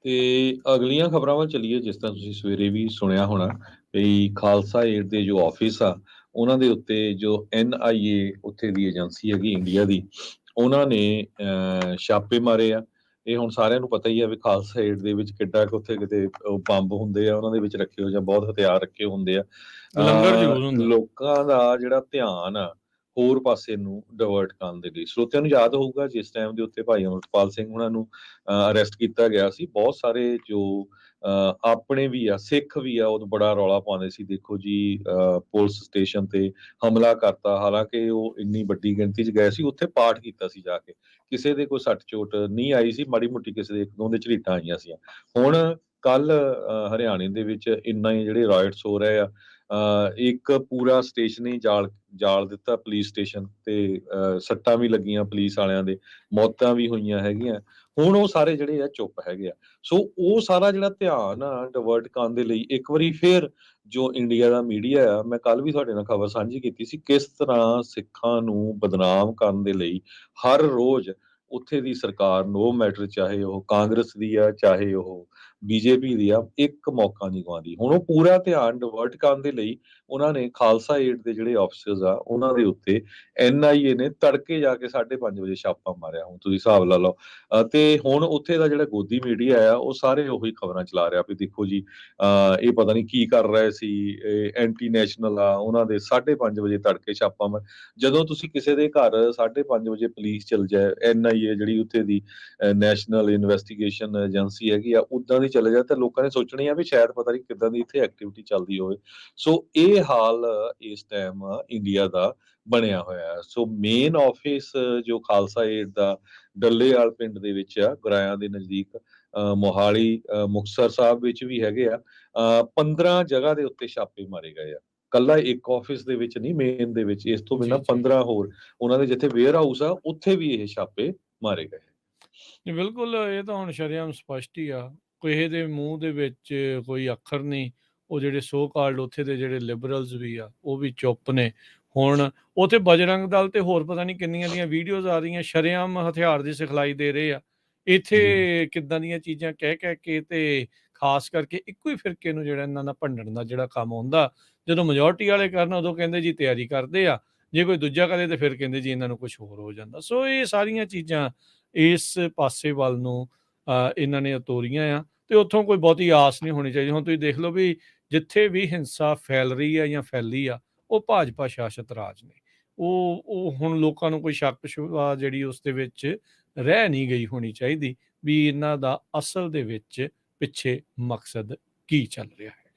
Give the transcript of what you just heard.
ਤੇ ਅਗਲੀਆਂ ਖਬਰਾਂ ਵੱਲ ਚੱਲੀਏ। ਜਿਸ ਤਰ੍ਹਾਂ ਤੁਸੀਂ ਸਵੇਰੇ ਵੀ ਸੁਣਿਆ ਹੋਣਾ ਵੀ ਖਾਲਸਾ ਏਡ ਦੇ ਜੋ ਆਫਿਸ ਆ ਉਹਨਾਂ ਦੇ ਉੱਤੇ ਜੋ NIA ਉੱਥੇ ਦੀ ਏਜੰਸੀ ਹੈਗੀ ਇੰਡੀਆ ਦੀ, ਉਹਨਾਂ ਨੇ ਛਾਪੇ ਮਾਰੇ ਆ। ਇਹ ਹੁਣ ਸਾਰਿਆਂ ਨੂੰ ਪਤਾ ਹੀ ਆ ਵੀ ਖਾਲਸਾ ਏਡ ਦੇ ਵਿੱਚ ਕਿੱਡਾ ਕੁ ਉੱਥੇ ਕਿਤੇ ਬੰਬ ਹੁੰਦੇ ਆ ਉਹਨਾਂ ਦੇ ਵਿੱਚ ਰੱਖੇ ਹੋ ਜਾਂ ਬਹੁਤ ਹਥਿਆਰ ਰੱਖੇ ਹੁੰਦੇ ਆ। ਲੰਗਰ ਜ਼ਰੂਰ ਹੁੰਦਾ। ਲੋਕਾਂ ਦਾ ਜਿਹੜਾ ਧਿਆਨ ਆ ਹੋਰ ਪਾਸੇ ਨੂੰ ਡਿਵਰਟ ਕਰਨ ਦੇ ਲਈ, ਸਰੋਤਿਆਂ ਨੂੰ ਯਾਦ ਹੋਊਗਾ ਜਿਸ ਟਾਈਮ ਦੇ ਉੱਤੇ ਭਾਈ ਅਮਰਪਾਲ ਸਿੰਘ ਉਹਨਾਂ ਨੂੰ ਅਰੈਸਟ ਕੀਤਾ ਗਿਆ ਸੀ, ਬਹੁਤ ਸਾਰੇ ਜੋ ਆਪਣੇ ਵੀ ਆ ਸਿੱਖ ਵੀ ਆ ਉਹ ਬੜਾ ਰੌਲਾ ਪਾਉਂਦੇ ਸੀ, ਦੇਖੋ ਜੀ ਪੁਲਿਸ ਸਟੇਸ਼ਨ ਤੇ ਹਮਲਾ ਕਰਤਾ। ਹਾਲਾਂਕਿ ਉਹ ਇੰਨੀ ਵੱਡੀ ਗਿਣਤੀ 'ਚ ਗਏ ਸੀ, ਉੱਥੇ ਪਾਠ ਕੀਤਾ ਸੀ ਜਾ ਕੇ, ਕਿਸੇ ਦੇ ਕੋਈ ਸੱਟ ਚੋਟ ਨਹੀਂ ਆਈ ਸੀ, ਮਾੜੀ ਮੋਟੀ ਕਿਸੇ ਦੇ ਇੱਕ ਦੋ ਦੇ ਝਰੀਟਾਂ ਆਈਆਂ ਸੀ। ਹੁਣ ਕੱਲ ਹਰਿਆਣੇ ਦੇ ਵਿੱਚ ਇੰਨਾ ਹੀ ਜਿਹੜੇ ਰਾਇਟਸ ਹੋ ਰਹੇ ਆ, ਇੱਕ ਪੂਰਾ ਸਟੇਸ਼ਨ ਹੀ ਜਾਲ ਦਿੱਤਾ, ਪੁਲਿਸ ਸਟੇਸ਼ਨ ਤੇ ਸੱਟਾਂ ਵੀ ਲੱਗੀਆਂ ਪੁਲਿਸ ਵਾਲਿਆਂ ਦੇ, ਮੌਤਾਂ ਵੀ ਹੋਈਆਂ ਹੈਗੀਆਂ। ਹੁਣ ਉਹ ਸਾਰੇ ਜਿਹੜੇ ਆ ਚੁੱਪ ਹੈਗੇ ਆ। ਸੋ ਉਹ ਸਾਰਾ ਜਿਹੜਾ ਧਿਆਨ ਆ ਡਿਵਰਟ ਕਰਨ ਦੇ ਲਈ ਇੱਕ ਵਾਰੀ ਫੇਰ ਜੋ ਇੰਡੀਆ ਦਾ ਮੀਡੀਆ ਆ, ਮੈਂ ਕੱਲ ਵੀ ਤੁਹਾਡੇ ਨਾਲ ਖਬਰ ਸਾਂਝੀ ਕੀਤੀ ਸੀ, ਕਿਸ ਤਰ੍ਹਾਂ ਸਿੱਖਾਂ ਨੂੰ ਬਦਨਾਮ ਕਰਨ ਦੇ ਲਈ ਹਰ ਰੋਜ਼ ਉੱਥੇ ਦੀ ਸਰਕਾਰ ਨੋ ਮੈਟਰ, ਚਾਹੇ ਉਹ ਕਾਂਗਰਸ ਦੀ ਆ ਚਾਹੇ ਉਹ BJP ਦੀ ਆ, ਇੱਕ ਮੌਕਾ ਨਹੀਂ ਗਵਾਉਂਦੀ। ਹੁਣ ਉਹ ਪੂਰਾ ਧਿਆਨ ਡਿਵਰਟ ਕਰਨ ਦੇ ਲਈ ਉਹਨਾਂ ਨੇ ਖਾਲਸਾ ਏਡ ਦੇ ਜਿਹੜੇ ਆਫਿਸਰਸ ਆ ਉਹਨਾਂ ਦੇ ਉੱਤੇ NIA ਨੇ ਤੜਕੇ ਜਾ ਕੇ 5:30 ਵਜੇ ਛਾਪਾ ਮਾਰਿਆ। ਹੁਣ ਤੁਸੀਂ ਹਿਸਾਬ ਲਾ ਲਓ। ਤੇ ਹੁਣ ਉੱਥੇ ਦਾ ਜਿਹੜਾ ਗੋਦੀ ਮੀਡੀਆ ਆ ਉਹ ਸਾਰੇ ਉਹੀ ਖਬਰਾਂ ਚਲਾ ਰਿਹਾ ਵੀ ਦੇਖੋ ਜੀ ਇਹ ਪਤਾ ਨਹੀਂ ਕੀ ਕਰ ਰਹੇ ਸੀ, ਐਂਟੀ ਨੈਸ਼ਨਲ ਆ, ਉਹਨਾਂ ਦੇ 5:30 ਵਜੇ ਤੜਕੇ ਛਾਪਾ ਮਾਰ। ਜਦੋਂ ਤੁਸੀਂ ਕਿਸੇ ਦੇ ਘਰ 5:30 ਵਜੇ ਪੁਲਿਸ ਚਲ ਜਾਏ, NIA ਜਿਹੜੀ ਉੱਥੇ ਦੀ ਨੈਸ਼ਨਲ ਇਨਵੈਸਟੀਗੇਸ਼ਨ ਏਜੰਸੀ ਹੈਗੀ ਆ ਉਦਾਂ ਦੀ ਚਲੇ ਜਾਏ, ਤਾਂ ਲੋਕਾਂ ਨੇ ਸੋਚਣੀ ਆ ਵੀ ਸ਼ਾਇਦ ਪਤਾ ਨਹੀਂ ਕਿੱਦਾਂ ਦੀ ਇੱਥੇ ਐਕਟੀਵਿਟੀ ਚੱਲਦੀ ਹੋਵੇ। ਸੋ ਇਹ ਹਾਲ ਇਸ ਟਾਈਮ ਇੰਡੀਆ ਦਾ ਬਣਿਆ ਹੋਇਆ ਹੈ। ਸੋ ਮੇਨ ਆਫਿਸ ਜੋ ਖਾਲਸਾ ਏਡ ਦਾ ਡੱਲੇਵਾਲ ਪਿੰਡ ਦੇ ਵਿੱਚ ਆ, ਗੁਰਾਇਆਂ ਦੇ ਨਜ਼ਦੀਕ, ਮੋਹਾਲੀ, ਮੁਕਤਸਰ ਸਾਹਿਬ ਵਿੱਚ ਵੀ ਹੈਗੇ ਆ। 15 ਜਗ੍ਹਾ ਦੇ ਉੱਤੇ ਛਾਪੇ ਮਾਰੇ ਗਏ ਆ, ਕੱਲਾ ਇੱਕ ਆਫਿਸ ਦੇ ਵਿੱਚ ਨਹੀਂ, ਮੇਨ ਦੇ ਵਿੱਚ। ਇਸ ਤੋਂ ਜੀ ਬਿਨਾਂ ਜੀ 15 ਹੋਰ ਉਹਨਾਂ ਦੇ ਜਿੱਥੇ ਵੇਅਰ ਹਾਊਸ ਆ ਉੱਥੇ ਵੀ ਇਹ ਛਾਪੇ ਮਾਰੇ ਗਏ। ਨਹੀਂ, ਬਿਲਕੁਲ ਇਹ ਤਾਂ ਹੁਣ ਸ਼ਰੇਆਮ ਸਪਸ਼ਟ ਹੀ ਆ, ਕਿਸੇ ਦੇ ਮੂੰਹ ਦੇ ਵਿੱਚ ਕੋਈ ਅੱਖਰ ਨਹੀਂ। ਉਹ ਜਿਹੜੇ ਸੋ ਕਾਲਡ ਉੱਥੇ ਦੇ ਜਿਹੜੇ ਲਿਬਰਲਸ ਵੀ ਆ ਉਹ ਵੀ ਚੁੱਪ ਨੇ। ਹੁਣ ਉੱਥੇ ਬਜਰੰਗ ਦਲ ਤੇ ਹੋਰ ਪਤਾ ਨਹੀਂ ਕਿੰਨੀਆਂ ਦੀਆਂ ਵੀਡੀਓਜ਼ ਆ ਰਹੀਆਂ, ਸ਼ਰੇਆਮ ਹਥਿਆਰ ਦੀ ਸਿਖਲਾਈ ਦੇ ਰਹੇ ਆ। ਜੀ ਇੱਥੇ ਕਿੱਦਾਂ ਦੀਆਂ ਚੀਜ਼ਾਂ ਕਹਿ ਕੇ ਤੇ ਖਾਸ ਕਰਕੇ ਇੱਕੋ ਹੀ ਫਿਰਕੇ ਨੂੰ ਜਿਹੜਾ ਇਹਨਾਂ ਦਾ ਭੰਡਣ ਦਾ ਜਿਹੜਾ ਕੰਮ ਹੁੰਦਾ, ਜਦੋਂ ਮੈਜੋਰਟੀ ਵਾਲੇ ਕਰਨ ਉਦੋਂ ਕਹਿੰਦੇ ਜੀ ਤਿਆਰੀ ਕਰਦੇ ਆ, ਜੇ ਕੋਈ ਦੂਜਾ ਕਰੇ ਤੇ ਫਿਰ ਕਹਿੰਦੇ ਜੀ ਇਹਨਾਂ ਨੂੰ ਕੁਝ ਹੋਰ ਹੋ ਜਾਂਦਾ। ਸੋ ਇਹ ਸਾਰੀਆਂ ਚੀਜ਼ਾਂ ਇਸ ਪਾਸੇ ਵੱਲ ਨੂੰ ਇਹਨਾਂ ਨੇ ਤੋਰੀਆਂ ਆ, ਤੇ ਉੱਥੋਂ ਕੋਈ ਬਹੁਤੀ ਆਸ ਨਹੀਂ ਹੋਣੀ ਚਾਹੀਦੀ। ਹੁਣ ਤੁਸੀਂ ਦੇਖ ਲਓ ਵੀ ਜਿੱਥੇ ਵੀ ਹਿੰਸਾ ਫੈਲ ਰਹੀ ਆ ਜਾਂ ਫੈਲੀ ਆ, ਉਹ ਭਾਜਪਾ ਸ਼ਾਸਤ ਰਾਜ ਨੇ। ਉਹ ਹੁਣ ਲੋਕਾਂ ਨੂੰ ਕੋਈ ਸ਼ੱਕ ਸ਼ੁਬਾ ਜਿਹੜੀ ਉਸ ਦੇ ਵਿੱਚ ਰਹਿ ਨਹੀਂ ਗਈ ਹੋਣੀ ਚਾਹੀਦੀ ਵੀ ਇਹਨਾਂ ਦਾ ਅਸਲ ਦੇ ਵਿੱਚ ਪਿੱਛੇ ਮਕਸਦ ਕੀ ਚੱਲ ਰਿਹਾ ਹੈ।